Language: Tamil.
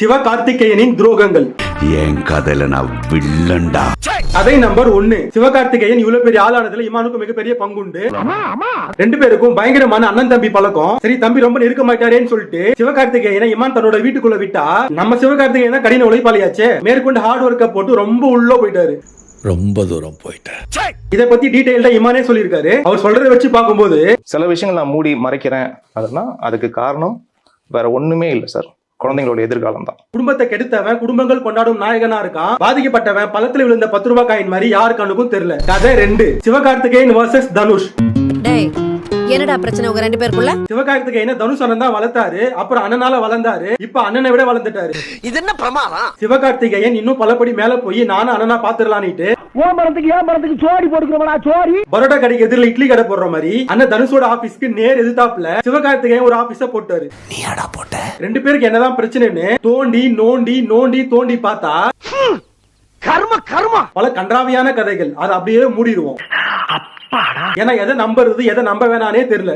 சிவகார்த்திகேயனின் துரோகங்கள். என் கதையில நான் வில்லன்டா. கதை நம்பர் 1. சிவகார்த்திகேயன் இவ்வளவு பெரிய ஆளானதுல இமானுக்கு மிகப்பெரிய பங்குண்டு. ரெண்டு பேருக்கும் பயங்கரமான அண்ணன் தம்பி பழக்கம். சரி, தம்பி ரொம்ப நெருக்கமாயிட்டாரேன்னு சொல்லிட்டு சிவகார்த்திகேயனை இமான் தன்னோட வீட்டுக்குள்ள விட்டா, நம்ம சிவகார்த்திகேயன் தான் கடின உழைப்பாளியாச்சே, மேற்கொண்டு ஹார்ட் ஒர்க்க போட்டு ரொம்ப உள்ள போயிட்டாரு. ரொம்ப தூரம் போயிட்டேன். இத பத்தி டீடைல்டா இமானே சொல்லியிருக்காரு. அவர் சொல்றதை வச்சு பார்க்கும்போது சில விஷயங்கள் நான் மூடி மறைக்கிறேன் அதுனா அதுக்கு காரணம் வேற ஒண்ணுமே இல்லை சார், குழந்தைங்களோட எதிர்காலம் தான். குடும்பத்தை கெடுத்தவன் குடும்பங்கள் கொண்டாடும் நாயகனா இருக்கான். பாதிக்கப்பட்டவன் பழத்துல விழுந்த 10 ரூபாய் காயின் மாதிரி யாரு கண்ணுக்கும் தெரியல. கதை 2. சிவகார்த்திகேயன் வர்சஸ் தனுஷ். என்னடா பிரச்சனை உங்க ரெண்டு பேருக்குள்ள? சிவகார்த்திகேயன் தனுஷ் அண்ணன் தான் வளர்த்தாரு. அப்புறம் அண்ணனால வளர்ந்தாரு. இப்ப அண்ணனை விட வளர்ந்துட்டாரு. இது என்ன பிரமாதம்? சிவகார்த்திகேயன் இன்னும் பலபடி மேல போய் நானும் அண்ணனா பாத்துடலான்னுட்டு பரோட்டா கடைக்கு எதிரில் இட்லி கடை போடுற மாதிரி அண்ணன் தனுஷோட ஆபீஸ்க்கு நேர் எதிர்த்தாப்புல சிவகார்த்திகேயன் ஒரு ஆபீஸ போட்டாரு. நீடா போட்ட? ரெண்டு பேருக்கு என்னதான் பிரச்சனைன்னு தோண்டி நோண்டி நோண்டி தோண்டி பார்த்தா கர்ம பல கன்றாவியான கதைகள். அதை அப்படியே மூடிடுவோம். ஏன்னா எதை நம்புறது எதை நம்ப வேணானே தெரியல.